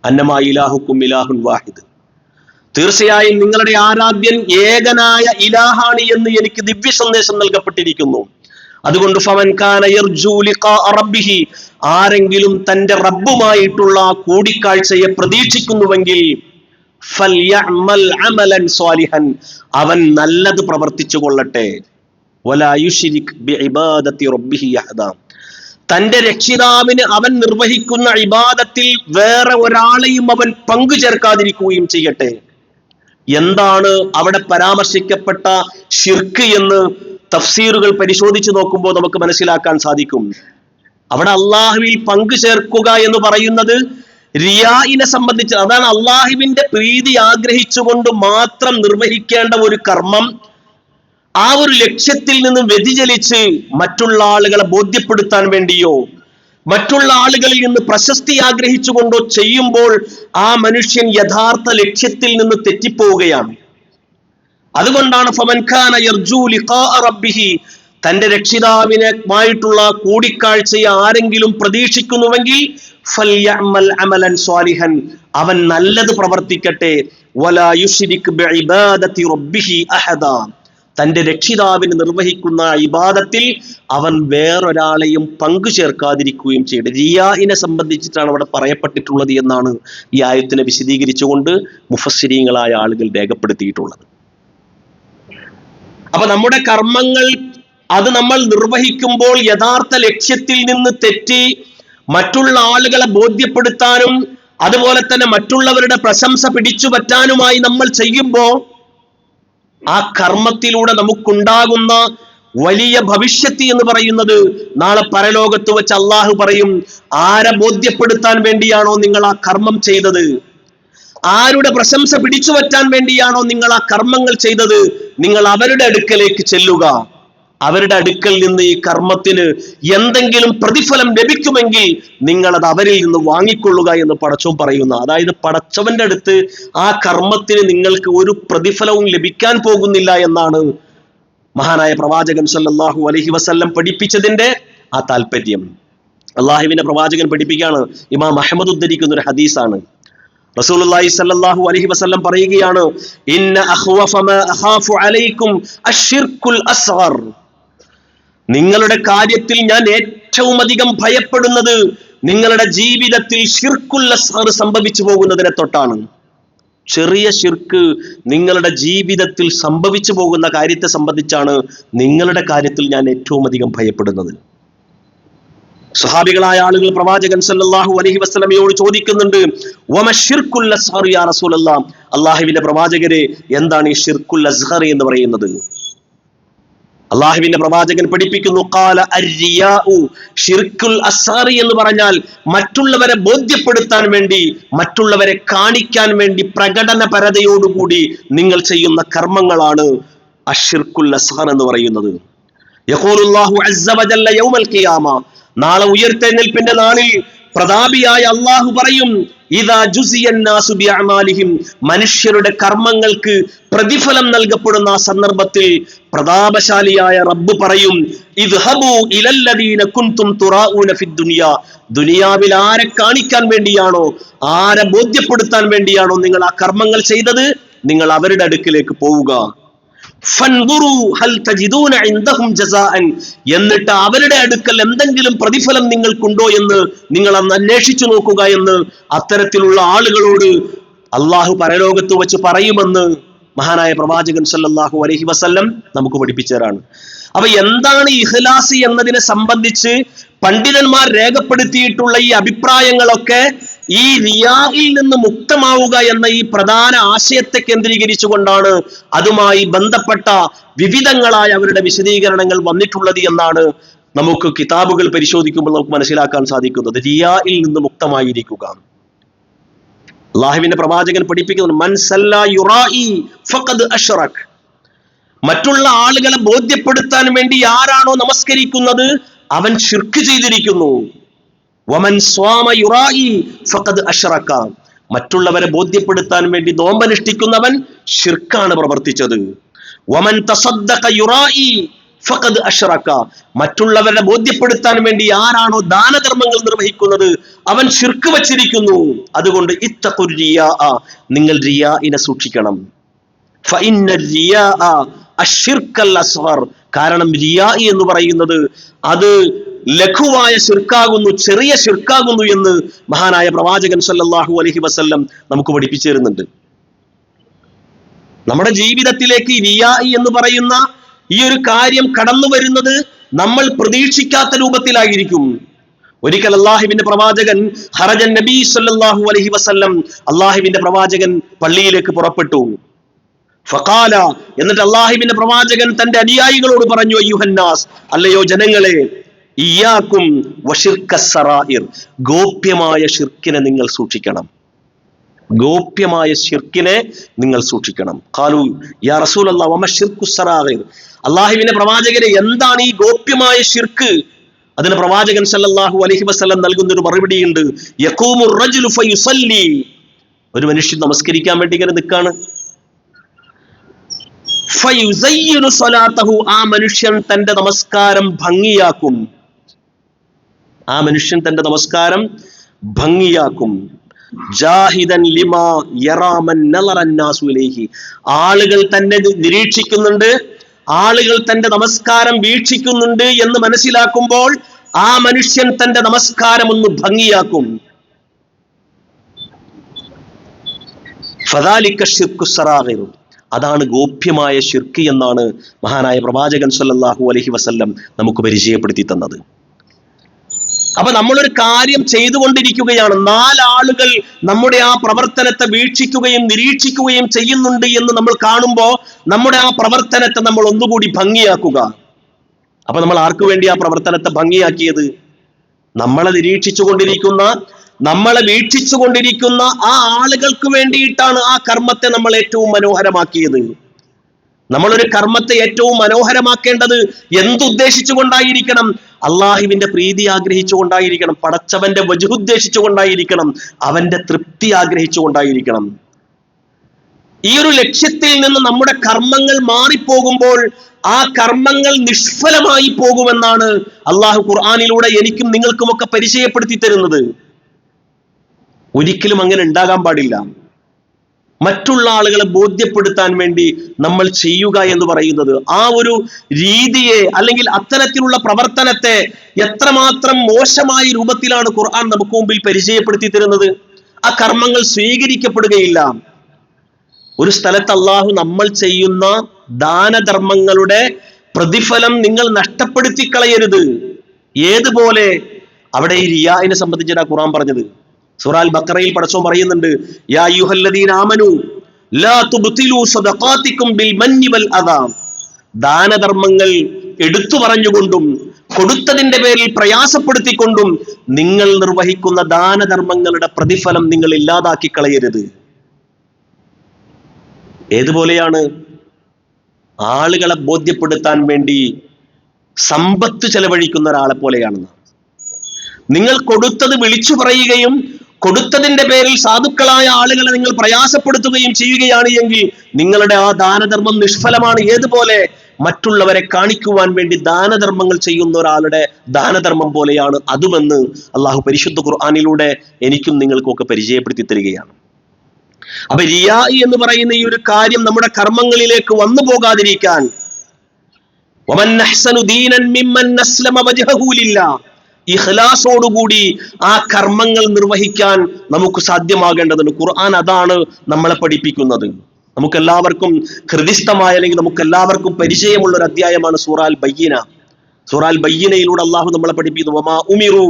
അന്നമാ ഇലാഹുക്കും ഇലാഹുൻ വാഹിദ്, തീർച്ചയായും നിങ്ങളുടെ ആരാധ്യൻ ഏകനായ ഇലാഹാണ് എന്ന് എനിക്ക് ദിവ്യ സന്ദേശം നൽകപ്പെട്ടിരിക്കുന്നു. അതുകൊണ്ട് ഫമൻ കാന യർജു ലിഖാ റബ്ബിഹി, ആരെങ്കിലും തന്റെ റബ്ബുമായിട്ടുള്ള കൂടിക്കാഴ്ചയെ പ്രതീക്ഷിക്കുന്നുവെങ്കിൽ ഫൽയഅമൽ അമലൻ സ്വാലിഹൻ, അവൻ നല്ലത് പ്രവർത്തിച്ചു കൊള്ളട്ടെ. വലാ യുശ്രിക് ബിഇബാദത്തി റബ്ബിഹി അഹദ, തന്റെ രക്ഷിതാവിന് അവൻ നിർവഹിക്കുന്ന ഇബാദത്തിൽ വേറെ ഒരാളെയും അവൻ പങ്കു ചേർക്കാതിരിക്കുകയും ചെയ്യട്ടെ. എന്താണ് അവിടെ പരാമർശിക്കപ്പെട്ട ശിർക്ക് എന്ന് തഫ്സീറുകൾ പരിശോധിച്ചു നോക്കുമ്പോൾ നമുക്ക് മനസ്സിലാക്കാൻ സാധിക്കും. അവിടെ അള്ളാഹുവിൽ പങ്കു ചേർക്കുക എന്ന് പറയുന്നത് റിയായിനെ സംബന്ധിച്ച്, അതാണ് അള്ളാഹുവിന്റെ പ്രീതി ആഗ്രഹിച്ചുകൊണ്ട് മാത്രം നിർവഹിക്കേണ്ട ഒരു കർമ്മം ആ ഒരു ലക്ഷ്യത്തിൽ നിന്നും വ്യതിചലിച്ച് മറ്റുള്ള ആളുകളെ ബോധ്യപ്പെടുത്താൻ വേണ്ടിയോ മറ്റുള്ള ആളുകളിൽ നിന്ന് പ്രശസ്തി ആഗ്രഹിച്ചുകൊണ്ടോ ചെയ്യുമ്പോൾ ആ മനുഷ്യൻ യഥാർത്ഥ ലക്ഷ്യത്തിൽ നിന്ന് തെറ്റിപ്പോവുകയാണ്. അതുകൊണ്ടാണ് ഫമൻ കാന യർജു ലിഖാഅ റബ്ബിഹി, തന്റെ രക്ഷിതാവിനുമായിട്ടുള്ള കൂടിക്കാഴ്ചയെ ആരെങ്കിലും പ്രതീക്ഷിക്കുന്നുവെങ്കിൽ ഫൽയഅമൽ അമലൻ സ്വാലിഹൻ, അവൻ നല്ലത് പ്രവർത്തിക്കട്ടെ. വലാ യുശ്രിക് ബിഇബാദത്തി റബ്ബിഹി അഹദ, തന്റെ രക്ഷിതാവിന് നിർവഹിക്കുന്ന ഇബാദത്തിൽ അവൻ വേറൊരാളെയും പങ്കു ചേർക്കാതിരിക്കുകയും ചെയ്യട്ടെ. റിയാഇനെ സംബന്ധിച്ചിട്ടാണ് അവിടെ പറയപ്പെട്ടിട്ടുള്ളത് എന്നാണ് ഈ ആയത്തിനെ വിശദീകരിച്ചുകൊണ്ട് മുഫസ്സിരീങ്ങളായ ആളുകൾ രേഖപ്പെടുത്തിയിട്ടുള്ളത്. അപ്പൊ നമ്മുടെ കർമ്മങ്ങൾ അത് നമ്മൾ നിർവഹിക്കുമ്പോൾ യഥാർത്ഥ ലക്ഷ്യത്തിൽ നിന്ന് തെറ്റി മറ്റുള്ള ആളുകളെ ബോധ്യപ്പെടുത്താനും അതുപോലെ തന്നെ മറ്റുള്ളവരുടെ പ്രശംസ പിടിച്ചു പറ്റാനുമായി നമ്മൾ ചെയ്യുമ്പോൾ ആ കർമ്മത്തിലൂടെ നമുക്കുണ്ടാകുന്ന വലിയ ഭവിഷ്യത്ത് എന്ന് പറയുന്നത് നാളെ പരലോകത്ത് വെച്ച് അള്ളാഹു പറയും, ആരെ ബോധ്യപ്പെടുത്താൻ വേണ്ടിയാണോ നിങ്ങൾ ആ കർമ്മം ചെയ്തത്, ആരുടെ പ്രശംസ പിടിച്ചു പറ്റാൻ വേണ്ടിയാണോ നിങ്ങൾ ആ കർമ്മങ്ങൾ ചെയ്തത്, നിങ്ങൾ അവരുടെ അടുക്കലേക്ക് ചെല്ലുക. അവരുടെ അടുക്കൽ നിന്ന് ഈ കർമ്മത്തിന് എന്തെങ്കിലും പ്രതിഫലം ലഭിക്കുമെങ്കിൽ നിങ്ങൾ അത് അവരിൽ നിന്ന് വാങ്ങിക്കൊള്ളുക എന്ന് പടച്ചവൻ പറയുന്ന, അതായത് പടച്ചവന്റെ അടുത്ത് ആ കർമ്മത്തിന് നിങ്ങൾക്ക് ഒരു പ്രതിഫലവും ലഭിക്കാൻ പോകുന്നില്ല എന്നാണ് മഹാനായ പ്രവാചകൻ സല്ലല്ലാഹു അലൈഹി വസല്ലം പഠിപ്പിച്ചതിന്റെ ആ താല്പര്യം. അള്ളാഹുവിന്റെ പ്രവാചകൻ പഠിപ്പിക്കുകയാണ്, ഇമാം അഹ്മദ് ഉദ്ധരിക്കുന്ന ഒരു ഹദീസാണ്. റസൂലുള്ളാഹി സ്വല്ലല്ലാഹു അലൈഹി വസല്ലം പറയുകയാണ്, ഇന്ന അഖ്വഫ മാ അഖാഫു അലൈക്കും അശ്ശിർകുൽ അസ്ഗർ, നിങ്ങളുടെ കാര്യത്തിൽ ഞാൻ ഏറ്റവും അധികം ഭയപ്പെടുന്നത് നിങ്ങളുടെ ജീവിതത്തിൽ ശിർക്കുൽ അസ്ഗർ സംഭവിച്ചു പോകുന്നതിനെ തൊട്ടാണ്. ചെറിയ ശിർക്ക് നിങ്ങളുടെ ജീവിതത്തിൽ സംഭവിച്ചു പോകുന്ന കാര്യത്തെ സംബന്ധിച്ചാണ് നിങ്ങളുടെ കാര്യത്തിൽ ഞാൻ ഏറ്റവും അധികം ഭയപ്പെടുന്നത്. സ്വഹാബികളായ ആളുകൾ പ്രവാചകൻ സല്ലല്ലാഹു അലൈഹി വസല്ലമയോട് ചോദിക്കുന്നുണ്ട്, വമശ്ശിർകുൽ അസ്ഗർ യാ റസൂലല്ലാഹ്, അല്ലാഹുവിന്റെ പ്രവാചകരെ എന്താണ് ഈ ശിർക്കുൽ അസ്ഗർ എന്ന് പറയുന്നത്? അള്ളാഹുവിന്റെ പ്രവാചകൻ പഠിപ്പിക്കുന്നു, ഖാല അർരിയാഉ, ശിർക്കുൽ അസ്ഗർ എന്ന് പറഞ്ഞാൽ മറ്റുള്ളവരെ ബോധ്യപ്പെടുത്താൻ വേണ്ടി, മറ്റുള്ളവരെ കാണിക്കാൻ വേണ്ടി പ്രകടനപരതയോടുകൂടി നിങ്ങൾ ചെയ്യുന്ന കർമ്മങ്ങളാണ് അശ്ശിർക്കുൽ അസ്ഗർ എന്ന് പറയുന്നത്. യഖൂലുല്ലാഹു അസ്സ വജല്ല യൗമൽ ഖിയാമ, നാളെ ഉയർത്തെഴുന്നേൽപ്പിന്റെ നാളിൽ പ്രതാപിയായ അള്ളാഹു പറയും, ഇദാ ജുസിയന്നാസു ബിഅമാലിഹിം, മനുഷ്യരുടെ കർമ്മങ്ങൾക്ക് പ്രതിഫലം നൽകപ്പെടുന്ന ആ സന്ദർഭത്തിൽ പ്രതാപശാലിയായ റബ്ബ് പറയും, ഇദ്ഹബു ഇലല്ലദീന കുൻതും തുറാഊന ഫിദ്ദുനിയ, ദുനിയാവിൽ ആരെ കാണിക്കാൻ വേണ്ടിയാണോ, ആരെ ബോധ്യപ്പെടുത്താൻ വേണ്ടിയാണോ നിങ്ങൾ ആ കർമ്മങ്ങൾ ചെയ്തത്, നിങ്ങൾ അവരുടെ അടുക്കിലേക്ക് പോവുക. ഫൻദുറു ഹൽ തജിദൂന ഇൻദഹും ജസാഅൻ, എന്നിട്ട് അവരുടെ അടുക്കൽ എന്തെങ്കിലും പ്രതിഫലം നിങ്ങൾക്കുണ്ടോ എന്ന് നിങ്ങൾ അന്ന് അന്വേഷിച്ചു നോക്കുക എന്ന് അത്തരത്തിലുള്ള ആളുകളോട് അള്ളാഹു പരലോകത്ത് വെച്ച് പറയുമെന്ന് മഹാനായ പ്രവാചകൻ സല്ലല്ലാഹു അലൈഹി വസല്ലം നമുക്ക് പഠിപ്പിച്ചതാണ്. അപ്പൊ എന്താണ് ഇഖ്ലാസ് എന്നതിനെ സംബന്ധിച്ച് പണ്ഡിതന്മാർ രേഖപ്പെടുത്തിയിട്ടുള്ള ഈ അഭിപ്രായങ്ങളൊക്കെ ഈ റിയായിൽ നിന്ന് മുക്തമാവുക എന്ന ഈ പ്രധാന ആശയത്തെ കേന്ദ്രീകരിച്ചുകൊണ്ടാണ് അതുമായി ബന്ധപ്പെട്ട വിവിധങ്ങളായ അവരുടെ വിശദീകരണങ്ങൾ വന്നിട്ടുള്ളത് എന്നാണ് നമുക്ക് കിതാബുകൾ പരിശോധിക്കുമ്പോൾ നമുക്ക് മനസ്സിലാക്കാൻ സാധിക്കുന്നത്. റിയായിൽ നിന്ന് മുക്തമായിരിക്കുക. അല്ലാഹുവിന്റെ പ്രവാചകൻ പഠിപ്പിക്കുന്നു, മൻ സല്ലാ യുറാഇ ഫഖദ് അശ്റക്, മറ്റുള്ള ആളുകളെ ബോധ്യപ്പെടുത്താൻ വേണ്ടി ആരാണോ നമസ്കരിക്കുന്നത് അവൻ ശിർക്ക് ചെയ്തിരിക്കുന്നു. വമൻ സ്വാമ യുറാഇ ഫഖദ് അശ്റക, മറ്റുള്ളവരെ ബോധ്യപ്പെടുത്താൻ വേണ്ടി നോമ്പനുഷ്ഠിക്കുന്നവൻ ശിർക്കാണ് പ്രവർത്തിച്ചത്. വമൻ തസദ്ദഖ യുറാഇ ഫഖദ് അശ്റക, മറ്റുള്ളവരെ ബോധ്യപ്പെടുത്താൻ വേണ്ടി ആരാണോ ദാനധർമ്മങ്ങൾ നിർവഹിക്കുന്നത് അവൻ ശിർക്ക് വച്ചിരിക്കുന്നു. അതുകൊണ്ട് ഇത്തഖുർ റിയാഅ, നിങ്ങൾ റിയാഇനെ സൂക്ഷിക്കണം. ഫഇന്ന റിയാഅ അശ്ശിർക്കൽ അസ്ഗർ, കാരണം റിയാഇ എന്ന് പറയുന്നത് അത് ലഘുവായ ശിർക്കാകുന്നു, ചെറിയ ശിർക്കാകുന്നു എന്ന് മഹാനായ പ്രവാചകൻ സല്ലല്ലാഹു അലൈഹി വസല്ലം നമുക്ക് പഠിപ്പിച്ചു തരുന്നുണ്ട്. നമ്മുടെ ജീവിതത്തിലേക്ക് റിയാഇ എന്ന് പറയുന്ന ഈ ഒരു കാര്യം കടന്നു വരുന്നത് നമ്മൾ പ്രതീക്ഷിക്കാത്ത രൂപത്തിലായിരിക്കും. ഒരിക്കൽ അല്ലാഹുവിന്റെ പ്രവാചകൻ ഖറജൻ നബി സല്ലല്ലാഹു അലൈഹി വസല്ലം, അല്ലാഹുവിന്റെ പ്രവാചകൻ പള്ളിയിലേക്ക് പുറപ്പെട്ടു. ഫഖാല, എന്നിട്ട് അല്ലാഹുവിന്റെ പ്രവാചകൻ തന്റെ അനുയായികളോട് പറഞ്ഞു, അയ്യുഹന്നാസ്, അല്ലയോ ജനങ്ങളെ, ഇയ്യാക്കും വശിർക്കസ് സറായിർ, ഗോപ്യമായ ശിർക്കിനെ നിങ്ങൾ സൂക്ഷിക്കണം. ഗോപ്യമായ ശിർക്കിനെ നിങ്ങൾ സൂക്ഷിക്കണം. ഖാലു യാ റസൂലല്ലാഹ് വമ ശിർക്കുസ് സറായിർ, അല്ലാഹുവിന്റെ പ്രവാചകരെ എന്താണ് ഈ ഗോപ്യമായ ശിർക്ക്? അതിന് പ്രവാചകൻ സല്ലല്ലാഹു അലൈഹി വസല്ലം നൽകുന്ന ഒരു മറുപടിയുണ്ട്. യഖൂമുർ റജുലു ഫയുസല്ലി, ഒരു മനുഷ്യൻ നമസ്കരിക്കാൻ വേണ്ടി ഇങ്ങനെ നിൽക്കാണ്. ഫയുസയ്യിനു സ്വലാത്തഹു, ആ മനുഷ്യൻ തന്റെ നമസ്കാരം ഭംഗിയാക്കും. ആ മനുഷ്യൻ തന്റെ നമസ്കാരം ഭംഗിയാക്കും. ജാഹിദൻ ലിമാ യറാ മൻ നളറ അന്നാസു ഇലൈഹി, ആളുകൾ തന്നെ നിരീക്ഷിക്കുന്നുണ്ട്, ആളുകൾ തന്റെ നമസ്കാരം വീക്ഷിക്കുന്നുണ്ട് എന്ന് മനസ്സിലാക്കുമ്പോൾ ആ മനുഷ്യൻ തന്റെ നമസ്കാരം ഒന്ന് ഭംഗിയാക്കും. ഫദാലിക ശിർക്കു സറാഗിർ, അതാണ് ഗോപ്യമായ ശിർക്ക് എന്നാണ് മഹാനായ പ്രവാചകൻ സല്ലല്ലാഹു അലൈഹി വസല്ലം നമുക്ക് പരിചയപ്പെടുത്തി തന്നത്. അപ്പൊ നമ്മളൊരു കാര്യം ചെയ്തുകൊണ്ടിരിക്കുകയാണ്, നാലാളുകൾ നമ്മുടെ ആ പ്രവർത്തനത്തെ വീക്ഷിക്കുകയും നിരീക്ഷിക്കുകയും ചെയ്യുന്നുണ്ട് എന്ന് നമ്മൾ കാണുമ്പോൾ നമ്മുടെ ആ പ്രവർത്തനത്തെ നമ്മൾ ഒന്നുകൂടി ഭംഗിയാക്കുക. അപ്പൊ നമ്മൾ ആർക്കു വേണ്ടി ആ പ്രവർത്തനത്തെ ഭംഗിയാക്കിയത്? നമ്മളെ നിരീക്ഷിച്ചുകൊണ്ടിരിക്കുന്ന, നമ്മളെ വീക്ഷിച്ചുകൊണ്ടിരിക്കുന്ന ആ ആളുകൾക്ക് വേണ്ടിയിട്ടാണ് ആ കർമ്മത്തെ നമ്മൾ ഏറ്റവും മനോഹരമാക്കിയത്. നമ്മളൊരു കർമ്മത്തെ ഏറ്റവും മനോഹരമാക്കേണ്ടത് എന്തുദ്ദേശിച്ചുകൊണ്ടായിരിക്കണം? അള്ളാഹുവിന്റെ പ്രീതി ആഗ്രഹിച്ചുകൊണ്ടായിരിക്കണം, പടച്ചവന്റെ വജ്ഹ് ഉദ്ദേശിച്ചുകൊണ്ടായിരിക്കണം, അവന്റെ തൃപ്തി ആഗ്രഹിച്ചുകൊണ്ടായിരിക്കണം. ഈ ഒരു ലക്ഷ്യത്തിൽ നിന്ന് നമ്മുടെ കർമ്മങ്ങൾ മാറിപ്പോകുമ്പോൾ ആ കർമ്മങ്ങൾ നിഷ്ഫലമായി പോകുമെന്നാണ് അള്ളാഹു ഖുർആനിലൂടെ എനിക്കും നിങ്ങൾക്കുമൊക്കെ പരിചയപ്പെടുത്തി തരുന്നത്. ഒരിക്കലും അങ്ങനെ ഉണ്ടാകാൻ പാടില്ല. മറ്റുള്ള ആളുകളെ ബോധ്യപ്പെടുത്താൻ വേണ്ടി നമ്മൾ ചെയ്യുക എന്ന് പറയുന്നത്, ആ ഒരു രീതിയെ അല്ലെങ്കിൽ അത്തരത്തിലുള്ള പ്രവർത്തനത്തെ എത്രമാത്രം മോശമായ രൂപത്തിലാണ് ഖുർആൻ നമുക്ക് മുമ്പിൽ പരിചയപ്പെടുത്തി തരുന്നത്. ആ കർമ്മങ്ങൾ സ്വീകരിക്കപ്പെടുകയില്ല. ഒരു സ്ഥലത്ത് അള്ളാഹു നമ്മൾ ചെയ്യുന്ന ദാനധർമ്മങ്ങളുടെ പ്രതിഫലം നിങ്ങൾ നഷ്ടപ്പെടുത്തി കളയരുത്. ഏതുപോലെ അവിടെ ഈ റിയാഇനെ സംബന്ധിച്ചിട്ടാണ് ഖുർആൻ പറഞ്ഞത്. സൂറ അൽ ബഖറയിൽ പടച്ചോൻ പറയുന്നുണ്ട്, യാ അയ്യുഹല്ലദീന ആമനു ലാ തുബ്തിലു സദഖാതികും ബിൽ മന്നി വൽ അദാ, ദാനധർമ്മങ്ങൾ എടുത്തു പറഞ്ഞുകൊണ്ടും കൊടുത്തതിന്റെ പേരിൽ പ്രയാസപ്പെടുത്തിക്കൊണ്ടും നിങ്ങൾ നിർവഹിക്കുന്ന ദാനധർമ്മങ്ങളുടെ പ്രതിഫലം നിങ്ങൾ ഇല്ലാതാക്കി കളയരുത്. ഏതുപോലെയാണ്? ആളുകളെ ബോധ്യപ്പെടുത്താൻ വേണ്ടി സമ്പത്ത് ചെലവഴിക്കുന്ന ഒരാളെ പോലെയാണെന്ന്. നിങ്ങൾ കൊടുത്തത് വിളിച്ചു പറയുകയും കൊടുത്തതിന്റെ പേരിൽ സാധുക്കളായ ആളുകളെ നിങ്ങൾ പ്രയാസപ്പെടുത്തുകയും ചെയ്യുകയാണ് എങ്കിൽ നിങ്ങളുടെ ആ ദാനധർമ്മം നിഷ്ഫലമാണ്. ഏതുപോലെ? മറ്റുള്ളവരെ കാണിക്കുവാൻ വേണ്ടി ദാനധർമ്മങ്ങൾ ചെയ്യുന്ന ഒരാളുടെ ദാനധർമ്മം പോലെയാണ് അതുമെന്ന് അള്ളാഹു പരിശുദ്ധ ഖുർആനിലൂടെ എനിക്കും നിങ്ങൾക്കും ഒക്കെ പരിചയപ്പെടുത്തി തരികയാണ്. അപ്പൊ റിയാ എന്ന് പറയുന്ന ഈ ഒരു കാര്യം നമ്മുടെ കർമ്മങ്ങളിലേക്ക് വന്നു പോകാതിരിക്കാൻ, വമൻ അഹ്സനു ദീനൻ മിമ്മൻ അസ്ലമ വജ്ഹഹു ലില്ലാഹ്, ഇഖ്ലാസോടുകൂടി ആ കർമ്മങ്ങൾ നിർവഹിക്കാൻ നമുക്ക് സാധ്യമാകേണ്ടതുണ്ട്. ഖുർആൻ അതാണ് നമ്മളെ പഠിപ്പിക്കുന്നത്. നമുക്കെല്ലാവർക്കും ഹൃദിസ്ഥമായ അല്ലെങ്കിൽ നമുക്കെല്ലാവർക്കും പരിചയമുള്ള ഒരു അധ്യായമാണ് സൂറ അൽ ബയ്യിന. സൂറ അൽ ബയ്യിനയിലൂടെ അള്ളാഹു നമ്മളെ പഠിപ്പിക്കുന്നു, വമാ ഉമിറു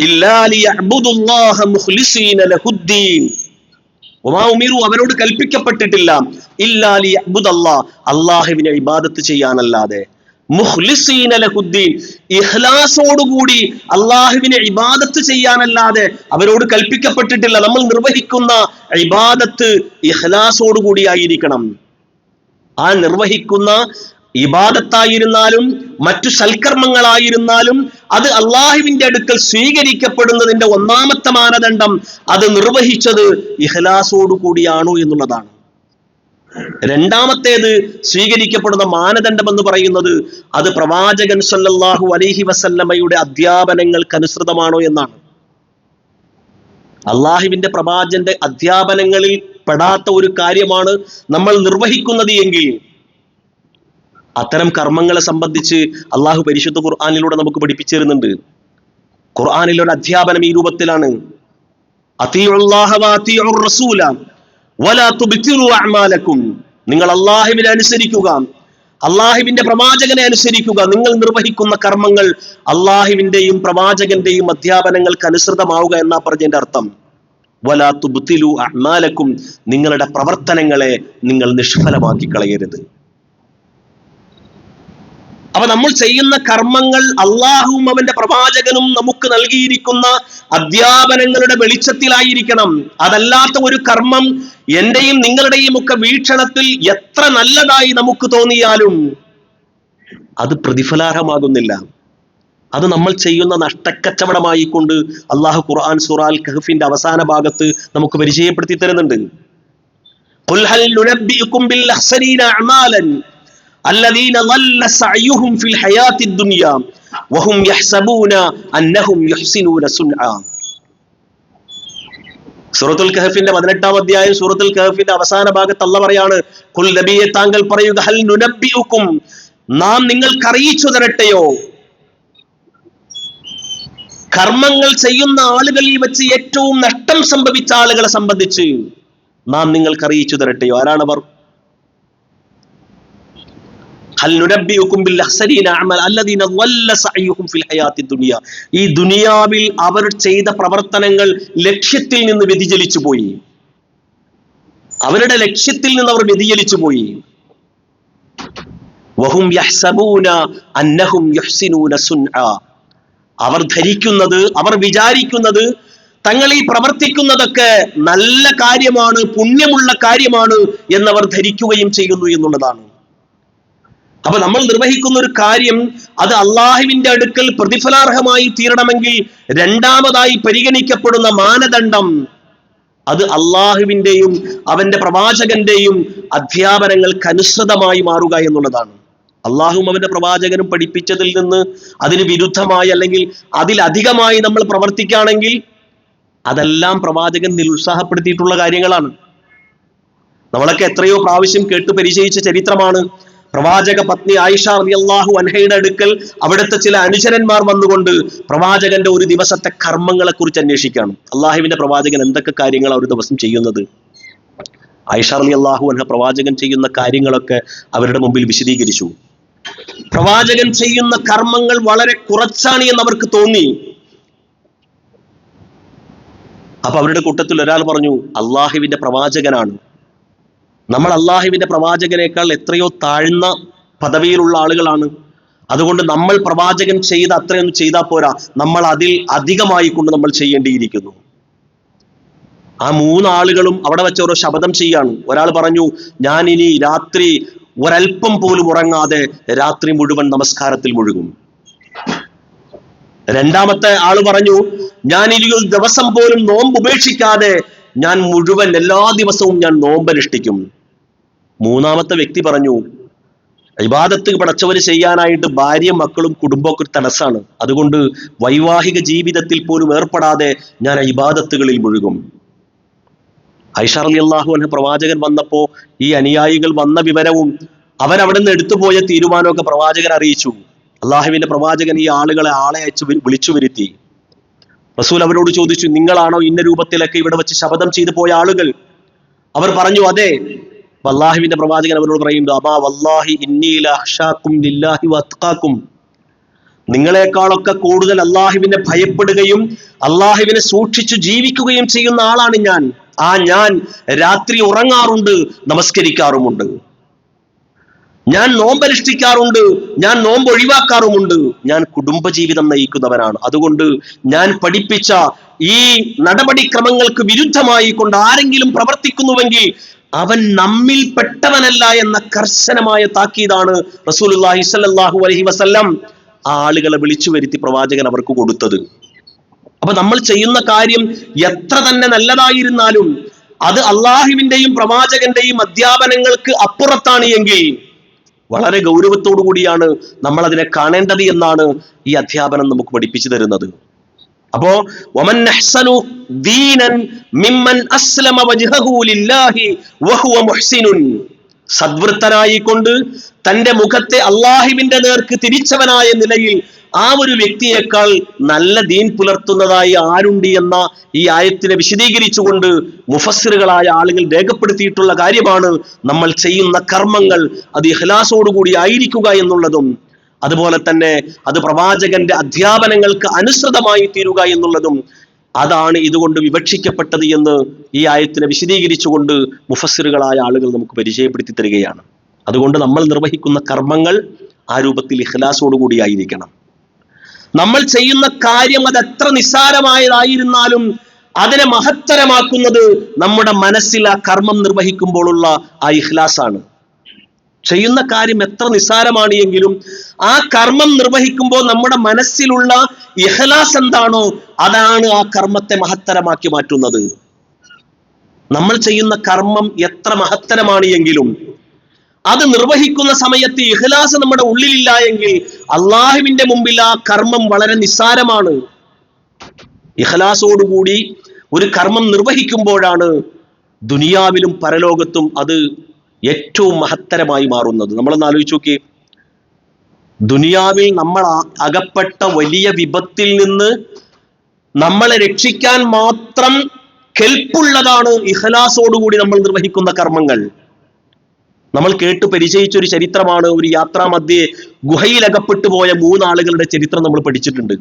ഇല്ലാ ലിയഅ്ബുദുല്ലാഹ മുഖ്ലിസീന ലഹുദ്ദീൻ. വമാ ഉമിറു, അവരോട് കൽപ്പിക്കപ്പെട്ടിട്ടില്ല, ഇല്ലാ ലിയഅ്ബുദല്ലാഹ്, അള്ളാഹുവിനെ ഇബാദത്ത് ചെയ്യാനല്ലാതെ, മുഖ്ലിസീന ലഹുദ്ദീൻ, ഇഖ്ലാസോടുകൂടി അള്ളാഹുവിനെ ഇബാദത്ത് ചെയ്യാനല്ലാതെ അവരോട് കൽപ്പിക്കപ്പെട്ടിട്ടില്ല. നമ്മൾ നിർവഹിക്കുന്ന ഇബാദത്ത് ഇഖ്ലാസോടുകൂടി ആയിരിക്കണം. ആ നിർവഹിക്കുന്ന ഇബാദത്തായിരുന്നാലും മറ്റു സൽക്കർമ്മങ്ങളായിരുന്നാലും അത് അള്ളാഹുവിന്റെ അടുക്കൽ സ്വീകരിക്കപ്പെടുന്നതിന്റെ ഒന്നാമത്തെ മാനദണ്ഡം അത് നിർവഹിച്ചത് ഇഖ്ലാസോടുകൂടിയാണോ എന്നുള്ളതാണ്. രണ്ടാമത്തേത് സ്വീകരിക്കപ്പെടുന്ന മാനദണ്ഡം എന്ന് പറയുന്നത് അത് പ്രവാചകൻ സല്ലല്ലാഹു അലൈഹി വസല്ലമയുടെ അധ്യാപനങ്ങൾക്കനുസൃതമാണോ എന്നാണ്. അള്ളാഹുവിന്റെ പ്രവാചകന്റെ അധ്യാപനങ്ങളിൽ പെടാത്ത ഒരു കാര്യമാണ് നമ്മൾ നിർവഹിക്കുന്നത് എങ്കിൽ അത്തരം കർമ്മങ്ങളെ സംബന്ധിച്ച് അള്ളാഹു പരിശുദ്ധ ഖുർആനിലൂടെ നമുക്ക് പഠിപ്പിച്ചു തരുന്നുണ്ട്. ഖുർആനിൽ ഒരു അധ്യാപനം ഈ രൂപത്തിലാണ്, അതീഉല്ലാഹ വ അതീഉർ റസൂല വലാ തുബ്തിലു അഅമാലക്കും, നിങ്ങൾ അള്ളാഹുവിനെ അനുസരിക്കുക, അള്ളാഹുവിന്റെ പ്രവാചകനെ അനുസരിക്കുക, നിങ്ങൾ നിർവഹിക്കുന്ന കർമ്മങ്ങൾ അള്ളാഹുവിന്റെയും പ്രവാചകന്റെയും അധ്യാപനങ്ങൾക്ക് അനുസൃതമാവുക എന്നാ പറഞ്ഞതിന്റെ അർത്ഥം. വലാ തുബ്തിലു അഅമാലക്കും, നിങ്ങളുടെ പ്രവർത്തനങ്ങളെ നിങ്ങൾ നിഷ്ഫലമാക്കി കളയരുത്. അപ്പൊ നമ്മൾ ചെയ്യുന്ന കർമ്മങ്ങൾ അള്ളാഹുവും അവന്റെ പ്രവാചകനും നമുക്ക് നൽകിയിരിക്കുന്ന അധ്യാപനങ്ങളുടെ വെളിച്ചത്തിലായിരിക്കണം. അതല്ലാത്ത ഒരു കർമ്മം എന്റെയും നിങ്ങളുടെയും ഒക്കെ വീക്ഷണത്തിൽ എത്ര നല്ലതായി നമുക്ക് തോന്നിയാലും അത് പ്രതിഫലാർഹമാകുന്നില്ല. അത് നമ്മൾ ചെയ്യുന്ന നഷ്ടക്കച്ചവടമായി കൊണ്ട് അള്ളാഹു ഖുർആൻ സൂറ അൽ കഹ്ഫിന്റെ അവസാന ഭാഗത്ത് നമുക്ക് പരിചയപ്പെടുത്തി തരുന്നുണ്ട്. ഖുൽ ഹൽ നുനബ്ബിഉകും ബിൽ അഖ്സരീന അഅമാലൻ الذين ضل سعيهم في الحياة الدنيا وهم يحسبون أنهم يحسنون صنعا. സൂറത്തുൽ കഹഫിന്റെ 18-ാം അധ്യായം, സൂറത്തുൽ കഹഫിന്റെ അവസാന ഭാഗത്ത് അല്ലാഹു പറയാണ്, ഖുൽ നബിയെ താങ്കൾ പറയുക, ഹൽ നുനബ്ബിഉകും, നാം നിങ്ങൾക്ക് അറിയിച്ചു തരട്ടെയോ, കർമ്മങ്ങൾ ചെയ്യുന്ന ആളുകളിൽ വെച്ച് ഏറ്റവും നഷ്ടം സംഭവിച്ച ആളുകളെ സംബന്ധിച്ച് നാം നിങ്ങൾക്ക് അറിയിച്ചു തരട്ടെയോ? ആരാണവർ? ഹൽ നുനബ്ബിഉകും ബിൽ അഖ്സരീന അഅമൽ അല്ലദീന ളല്ല സഅയ്യുഹും ഫിൽ ഹയാത്തിദ് ദുനിയ, ഈ ദുനിയാവിൽ അവർ ചെയ്ത പ്രവർത്തനങ്ങൾ ലക്ഷ്യത്തിൽ നിന്ന് വ്യതിചലിച്ചു പോയി, അവരുടെ ലക്ഷ്യത്തിൽ നിന്ന് അവർ വ്യതിചലിച്ചു പോയി. വഹും യഹ്സബൂന അന്നഹും യുഹ്സിനൂന സുൻആ, അവർ ധരിക്കുന്നത്, അവർ വിചാരിക്കുന്നത് തങ്ങൾ ഈ പ്രവർത്തിക്കുന്നതൊക്കെ നല്ല കാര്യമാണ്, പുണ്യമുള്ള കാര്യമാണ് എന്നവർ ധരിക്കുകയും ചെയ്യുന്നു എന്നുള്ളതാണ്. അപ്പൊ നമ്മൾ നിർവഹിക്കുന്ന ഒരു കാര്യം അത് അള്ളാഹുവിന്റെ അടുക്കൽ പ്രതിഫലാർഹമായി തീരണമെങ്കിൽ രണ്ടാമതായി പരിഗണിക്കപ്പെടുന്ന മാനദണ്ഡം അത് അള്ളാഹുവിന്റെയും അവന്റെ പ്രവാചകന്റെയും അധ്യാപനങ്ങൾക്ക് അനുസൃതമായി മാറുക എന്നുള്ളതാണ്. അള്ളാഹുവും അവന്റെ പ്രവാചകനും പഠിപ്പിച്ചതിൽ നിന്ന് അതിന് വിരുദ്ധമായി അല്ലെങ്കിൽ അതിലധികമായി നമ്മൾ പ്രവർത്തിക്കുകയാണെങ്കിൽ അതെല്ലാം പ്രവാചകൻ നിരുത്സാഹപ്പെടുത്തിയിട്ടുള്ള കാര്യങ്ങളാണ്. നമ്മളൊക്കെ എത്രയോ പ്രാവശ്യം കേട്ട് പരിചയിച്ച ചരിത്രമാണ്. പ്രവാചക പത്നി ആയിഷ റളിയല്ലാഹു അൻഹയുടെ അടുക്കൽ അവിടുത്തെ ചില അനുചരന്മാർ വന്നുകൊണ്ട് പ്രവാചകന്റെ ഒരു ദിവസത്തെ കർമ്മങ്ങളെ കുറിച്ച് അന്വേഷിക്കുകയാണ്. അള്ളാഹുവിന്റെ പ്രവാചകൻ എന്തൊക്കെ കാര്യങ്ങളാണ് ഒരു ദിവസം ചെയ്യുന്നത്? ആയിഷ റളിയല്ലാഹു അൻഹ പ്രവാചകൻ ചെയ്യുന്ന കാര്യങ്ങളൊക്കെ അവരുടെ മുമ്പിൽ വിശദീകരിച്ചു. പ്രവാചകൻ ചെയ്യുന്ന കർമ്മങ്ങൾ വളരെ കുറച്ചാണ് എന്ന് അവർക്ക് തോന്നി. അപ്പൊ അവരുടെ കൂട്ടത്തിൽ ഒരാൾ പറഞ്ഞു, അള്ളാഹുവിന്റെ പ്രവാചകനാണ്, നമ്മൾ അള്ളാഹുവിന്റെ പ്രവാചകനേക്കാൾ എത്രയോ താഴ്ന്ന പദവിയിലുള്ള ആളുകളാണ്, അതുകൊണ്ട് നമ്മൾ പ്രവാചകൻ ചെയ്ത അത്രയൊന്നും ചെയ്താൽ പോരാ, നമ്മൾ അതിൽ അധികമായി കൊണ്ട് നമ്മൾ ചെയ്യേണ്ടിയിരിക്കുന്നു. ആ മൂന്നാളുകളും അവിടെ വെച്ച് ഓരോ ശപഥം ചെയ്യാണ്. ഒരാൾ പറഞ്ഞു, ഞാൻ ഇനി രാത്രി ഒരൽപ്പം പോലും ഉറങ്ങാതെ രാത്രി മുഴുവൻ നമസ്കാരത്തിൽ മുഴുകും. രണ്ടാമത്തെ ആള് പറഞ്ഞു, ഞാൻ ഇനി ഒരു ദിവസം പോലും നോമ്പ് ഉപേക്ഷിക്കാതെ ഞാൻ മുഴുവൻ എല്ലാ ദിവസവും ഞാൻ നോമ്പനുഷ്ഠിക്കും. മൂന്നാമത്തെ വ്യക്തി പറഞ്ഞു, ഇബാദത്ത് പടച്ചവന് ചെയ്യാനായിട്ട് ഭാര്യയും മക്കളും കുടുംബമൊക്കെ ഒരു തടസ്സാണ്, അതുകൊണ്ട് വൈവാഹിക ജീവിതത്തിൽ പോലും ഏർപ്പെടാതെ ഞാൻ ഇബാദത്തുകളിൽ മുഴുകും. ആയിഷ റളിയല്ലാഹു അൻഹ പ്രവാചകൻ വന്നപ്പോ ഈ അനുയായികൾ വന്ന വിവരവും അവരവിടെ നിന്ന് എടുത്തുപോയ തീരുമാനമൊക്കെ പ്രവാചകൻ അറിയിച്ചു. അള്ളാഹുവിന്റെ പ്രവാചകൻ ഈ ആളെ അയച്ച് വിളിച്ചു വരുത്തി. റസൂൽ അവരോട് ചോദിച്ചു, നിങ്ങളാണോ ഇന്ന രൂപത്തിലൊക്കെ ഇവിടെ വെച്ച് ശപഥം ചെയ്തു പോയ ആളുകൾ? അവർ പറഞ്ഞു, അതെ. അള്ളാഹുവിന്റെ പ്രവാചകൻ അവരോട് പറയുന്നു, അമാ വല്ലാഹി ഇന്നി ലഅഖ്ശാകും ലില്ലാഹി വഅത്ഖാകും, നിങ്ങളെക്കാളൊക്കെ കൂടുതൽ അള്ളാഹുവിനെ ഭയപ്പെടുകയും അള്ളാഹുവിനെ സൂക്ഷിച്ചു ജീവിക്കുകയും ചെയ്യുന്ന ആളാണ് ഞാൻ. ഞാൻ രാത്രി ഉറങ്ങാറുണ്ട്, നമസ്കരിക്കാറുമുണ്ട്, ഞാൻ നോമ്പനുഷ്ഠിക്കാറുണ്ട്, ഞാൻ നോമ്പ് ഒഴിവാക്കാറുമുണ്ട്, ഞാൻ കുടുംബജീവിതം നയിക്കുന്നവനാണ്. അതുകൊണ്ട് ഞാൻ പഠിപ്പിച്ച ഈ നടപടിക്രമങ്ങൾക്ക് വിരുദ്ധമായി കൊണ്ട് ആരെങ്കിലും പ്രവർത്തിക്കുന്നുവെങ്കിൽ അവൻ നമ്മിൽ പെട്ടവനല്ല എന്ന കർശനമായ താക്കീതാണ് റസൂലുള്ളാഹി സ്വല്ലല്ലാഹു അലൈഹി വസല്ലം ആ ആളുകളെ വിളിച്ചു വരുത്തി പ്രവാചകൻ അവർക്ക് കൊടുത്തത്. അപ്പൊ നമ്മൾ ചെയ്യുന്ന കാര്യം എത്ര തന്നെ നല്ലതായിരുന്നാലും അത് അള്ളാഹുവിന്റെയും പ്രവാചകന്റെയും അധ്യാപനങ്ങൾക്ക് അപ്പുറത്താണ് എങ്കിൽ വളരെ ഗൗരവത്തോടു കൂടിയാണ് നമ്മൾ അതിനെ കാണേണ്ടത് എന്നാണ് ഈ അധ്യാപനം നമുക്ക് പഠിപ്പിച്ചു തരുന്നത്. അപ്പോ വമൻ അഹ്സനു ദീനൻ മിമ്മൻ അസ്ലമ വജ്ഹഹു ലില്ലാഹി വഹുവ മുഹ്സിനുൻ, സദ്വൃത്തനായിക്കൊണ്ട് തന്റെ മുഖത്തെ അള്ളാഹുവിന്റെ നേർക്ക് തിരിച്ചവനായ നിലയിൽ ആ ഒരു വ്യക്തിയേക്കാൾ നല്ല ദീൻ പുലർത്തുന്നതായി ആരുണ്ട് എന്ന ഈ ആയത്തിനെ വിശദീകരിച്ചുകൊണ്ട് മുഫസ്സിറുകളായ ആളുകൾ രേഖപ്പെടുത്തിയിട്ടുള്ള കാര്യമാണ് നമ്മൾ ചെയ്യുന്ന കർമ്മങ്ങൾ അത് ഇഖ്ലാസോടുകൂടി ആയിരിക്കുക എന്നുള്ളതും അതുപോലെ തന്നെ അത് പ്രവാചകന്റെ അധ്യാപനങ്ങൾക്ക് അനുസൃതമായി തീരുക എന്നുള്ളതും അതാണ് ഇതുകൊണ്ട് വിവക്ഷിക്കപ്പെട്ടത് എന്ന് ഈ ആയത്തിനെ വിശദീകരിച്ചുകൊണ്ട് മുഫസ്സിറുകളായ ആളുകൾ നമുക്ക് പരിചയപ്പെടുത്തി തരികയാണ്. അതുകൊണ്ട് നമ്മൾ നിർവഹിക്കുന്ന കർമ്മങ്ങൾ ആ രൂപത്തിൽ ഇഖ്ലാസോടുകൂടി ആയിരിക്കണം. നമ്മൾ ചെയ്യുന്ന കാര്യം അത് എത്ര നിസ്സാരമായതായിരുന്നാലും അതിനെ മഹത്തരമാക്കുന്നത് നമ്മുടെ മനസ്സിൽ ആ കർമ്മം നിർവഹിക്കുമ്പോഴുള്ള ആ ഇഖ്ലാസാണ്. ചെയ്യുന്ന കാര്യം എത്ര നിസ്സാരമാണ് എങ്കിലും ആ കർമ്മം നിർവഹിക്കുമ്പോൾ നമ്മുടെ മനസ്സിലുള്ള ഇഖ്ലാസ് എന്താണോ അതാണ് ആ കർമ്മത്തെ മഹത്തരമാക്കി മാറ്റുന്നത്. നമ്മൾ ചെയ്യുന്ന കർമ്മം എത്ര മഹത്തരമാണ് എങ്കിലും അത് നിർവഹിക്കുന്ന സമയത്ത് ഇഖ്ലാസ് നമ്മുടെ ഉള്ളിലില്ല എങ്കിൽ അള്ളാഹുവിന്റെ മുമ്പിൽ ആ കർമ്മം വളരെ നിസ്സാരമാണ്. ഇഖ്ലാസോടുകൂടി ഒരു കർമ്മം നിർവഹിക്കുമ്പോഴാണ് ദുനിയാവിലും പരലോകത്തും അത് ഏറ്റവും മഹത്തരമായി മാറുന്നത്. നമ്മളൊന്ന് ആലോചിച്ച് നോക്കി, ദുനിയാവിൽ നമ്മൾ അകപ്പെട്ട വലിയ വിപത്തിൽ നിന്ന് നമ്മളെ രക്ഷിക്കാൻ മാത്രം കെൽപ്പുള്ളതാണ് ഇഖ്ലാസോടുകൂടി നമ്മൾ നിർവഹിക്കുന്ന കർമ്മങ്ങൾ. നമ്മൾ കേട്ട് പരിചയിച്ചൊരു ചരിത്രമാണ്, ഒരു യാത്രാ മധ്യേ ഗുഹയിൽ അകപ്പെട്ടു പോയ 3 ആളുകളുടെ ചരിത്രം നമ്മൾ പഠിച്ചിട്ടുണ്ട്.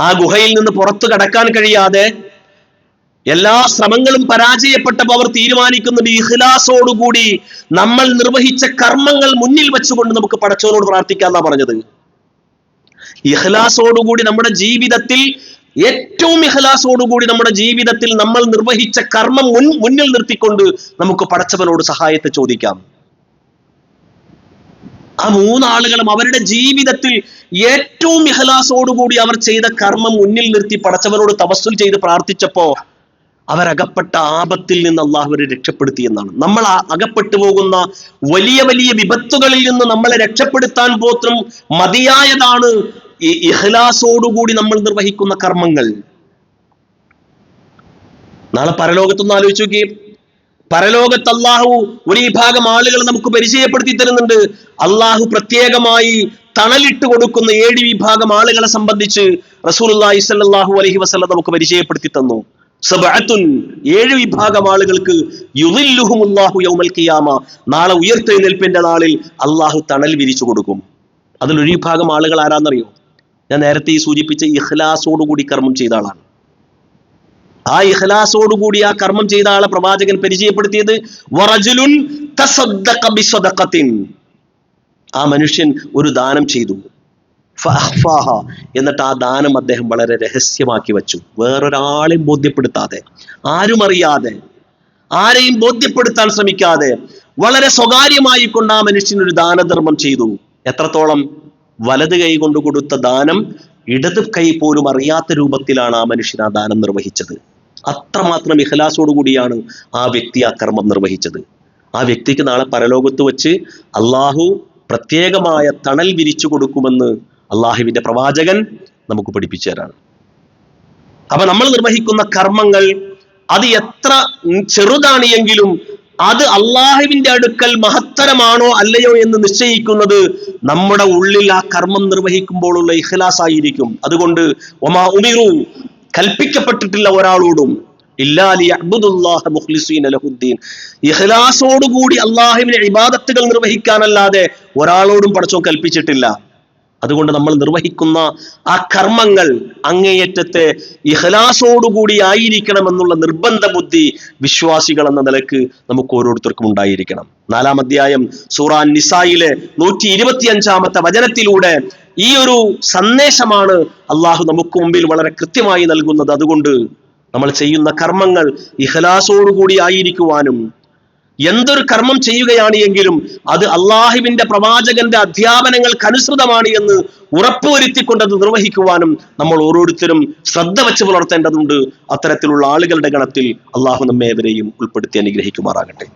ആ ഗുഹയിൽ നിന്ന് പുറത്തു കടക്കാൻ കഴിയാതെ എല്ലാ ശ്രമങ്ങളും പരാജയപ്പെട്ടപ്പോൾ അവർ തീരുമാനിക്കുന്നത് ഇഖ്ലാസോടുകൂടി നമ്മൾ നിർവഹിച്ച കർമ്മങ്ങൾ മുന്നിൽ വെച്ചുകൊണ്ട് നമുക്ക് പടച്ചവനോട് പ്രാർത്ഥിക്കാന്നാ പറഞ്ഞത്. ഇഖ്ലാസോടുകൂടി നമ്മുടെ ജീവിതത്തിൽ, ഏറ്റവും ഇഖ്ലാസോടുകൂടി നമ്മുടെ ജീവിതത്തിൽ നമ്മൾ നിർവഹിച്ച കർമ്മം മുന്നിൽ നിർത്തിക്കൊണ്ട് നമുക്ക് പടച്ചവനോട് സഹായത്തെ ചോദിക്കാം. ആ 3 ആളുകളും അവരുടെ ജീവിതത്തിൽ ഏറ്റവും ഇഖ്ലാസോടുകൂടി അവർ ചെയ്ത കർമ്മം മുന്നിൽ നിർത്തി പടച്ചവനോട് തവസ്സുൽ ചെയ്ത് പ്രാർത്ഥിച്ചപ്പോ അവരകപ്പെട്ട ആപത്തിൽ നിന്ന് അള്ളാഹു അവരെ രക്ഷപ്പെടുത്തി എന്നാണ്. നമ്മൾ അകപ്പെട്ടു പോകുന്ന വലിയ വലിയ വിപത്തുകളിൽ നിന്ന് നമ്മളെ രക്ഷപ്പെടുത്താൻ പോലും മതിയായതാണ് ഈ ഇഖ്ലാസോടുകൂടി നമ്മൾ നിർവഹിക്കുന്ന കർമ്മങ്ങൾ. നാളെ പരലോകത്തൊന്ന് ആലോചിച്ച് നോക്കി. പരലോകത്ത് അള്ളാഹു ഒരു വിഭാഗം ആളുകൾ നമുക്ക് പരിചയപ്പെടുത്തി തരുന്നുണ്ട്. അള്ളാഹു പ്രത്യേകമായി തണലിട്ട് കൊടുക്കുന്ന 7 വിഭാഗം ആളുകളെ സംബന്ധിച്ച് റസൂലുള്ളാഹി സ്വല്ലല്ലാഹു അലൈഹി വസല്ലം നമുക്ക് പരിചയപ്പെടുത്തി തന്നു. സബഅത്തുൻ, 7 വിഭാഗം ആളുകൾക്ക് യുദില്ലുഹുമുല്ലാഹു യൗമൽ ഖിയാമ, നാളെ ഉയർത്തെഴുന്നേൽപ്പിന്റെ നാളിൽ അള്ളാഹു തണൽ വിരിച്ചു കൊടുക്കും. അതിലൊരു വിഭാഗം ആളുകൾ ആരാന്നറിയോ? ഞാൻ നേരത്തെ ഈ സൂചിപ്പിച്ച ഇഖ്ലാസോടുകൂടി കർമ്മം ചെയ്ത ആളാണ്. ആ ഇഖ്ലാസോടുകൂടി ആ കർമ്മം ചെയ്ത ആളെ പ്രവാചകൻ പരിചയപ്പെടുത്തിയത് വറജുലുൻ തസദ്ദഖ ബിസദഖത്തിൻ, ആ മനുഷ്യൻ ഒരു ദാനം ചെയ്തു, ഫഅഖ്ഫാഹ, എന്നിട്ട് ആ ദാനം അദ്ദേഹം വളരെ രഹസ്യമാക്കി വെച്ചു. വേറൊരാളെയും ബോധ്യപ്പെടുത്താതെ, ആരും അറിയാതെ, ആരെയും ബോധ്യപ്പെടുത്താൻ ശ്രമിക്കാതെ വളരെ സ്വകാര്യമായി കൊണ്ട് ആ മനുഷ്യൻ ഒരു ദാനധർമ്മം ചെയ്തു. എത്രത്തോളം? വലത് കൈ കൊണ്ട് കൊടുത്ത ദാനം ഇടത് കൈ പോലും അറിയാത്ത രൂപത്തിലാണ് ആ മനുഷ്യൻ ആ ദാനം നിർവഹിച്ചത്. അത്രമാത്രം ഇഖ്ലാസോടുകൂടിയാണ് ആ വ്യക്തി ആ കർമ്മം നിർവഹിച്ചത്. ആ വ്യക്തിക്ക് നാളെ പരലോകത്ത് വെച്ച് അള്ളാഹു പ്രത്യേകമായ തണൽ വിരിച്ചു കൊടുക്കുമെന്ന് അള്ളാഹുവിന്റെ പ്രവാചകൻ നമുക്ക് പഠിപ്പിച്ചു തരാണ്. അപ്പൊ നമ്മൾ നിർവഹിക്കുന്ന കർമ്മങ്ങൾ അത് എത്ര ചെറുതാണ് എങ്കിലും അത് അള്ളാഹുവിന്റെ അടുക്കൽ മഹത്തരമാണോ അല്ലയോ എന്ന് നിശ്ചയിക്കുന്നത് നമ്മുടെ ഉള്ളിൽ ആ കർമ്മം നിർവഹിക്കുമ്പോഴുള്ള ഇഖ്ലാസ് ആയിരിക്കും. അതുകൊണ്ട് വമാ ഉമിറു, കൽപ്പിക്കപ്പെട്ടിട്ടില്ല ഒരാളോടും ഇല്ലാ ലിയഅ്ബുദുല്ലാഹ മുഖ്ലിസീന ലഹുദ്ദീൻ, ഇഖ്ലാസോടുകൂടി അള്ളാഹുവിന്റെ ഇബാദത്തുകൾ നിർവഹിക്കാനല്ലാതെ ഒരാളോടും പടച്ചോൻ കൽപ്പിച്ചിട്ടില്ല. അതുകൊണ്ട് നമ്മൾ നിർവഹിക്കുന്ന ആ കർമ്മങ്ങൾ അങ്ങേയറ്റത്തെ ഇഖ്ലാസോടുകൂടി ആയിരിക്കണമെന്നുള്ള നിർബന്ധ ബുദ്ധി വിശ്വാസികൾ എന്ന നിലക്ക് നമുക്ക് ഓരോരുത്തർക്കും ഉണ്ടായിരിക്കണം. 4-ാം അധ്യായം സൂറ നിസായിലെ 125-ാമത്തെ വചനത്തിലൂടെ ഈ ഒരു സന്ദേശമാണ് അള്ളാഹു നമുക്ക് മുമ്പിൽ വളരെ കൃത്യമായി നൽകുന്നത്. അതുകൊണ്ട് നമ്മൾ ചെയ്യുന്ന കർമ്മങ്ങൾ ഇഖ്ലാസോടുകൂടി ആയിരിക്കുവാനും, എന്തൊരു കർമ്മം ചെയ്യുകയാണ് എങ്കിലും അത് അള്ളാഹുവിന്റെ പ്രവാചകന്റെ അധ്യാപനങ്ങൾക്ക് അനുസൃതമാണ് എന്ന് ഉറപ്പുവരുത്തിക്കൊണ്ട് അത് നിർവഹിക്കുവാനും നമ്മൾ ഓരോരുത്തരും ശ്രദ്ധ വെച്ച് പുലർത്തേണ്ടതുണ്ട്. അത്തരത്തിലുള്ള ആളുകളുടെ ഗണത്തിൽ അള്ളാഹു നമ്മേവരെയും ഉൾപ്പെടുത്തി അനുഗ്രഹിക്കുമാറാകട്ടെ.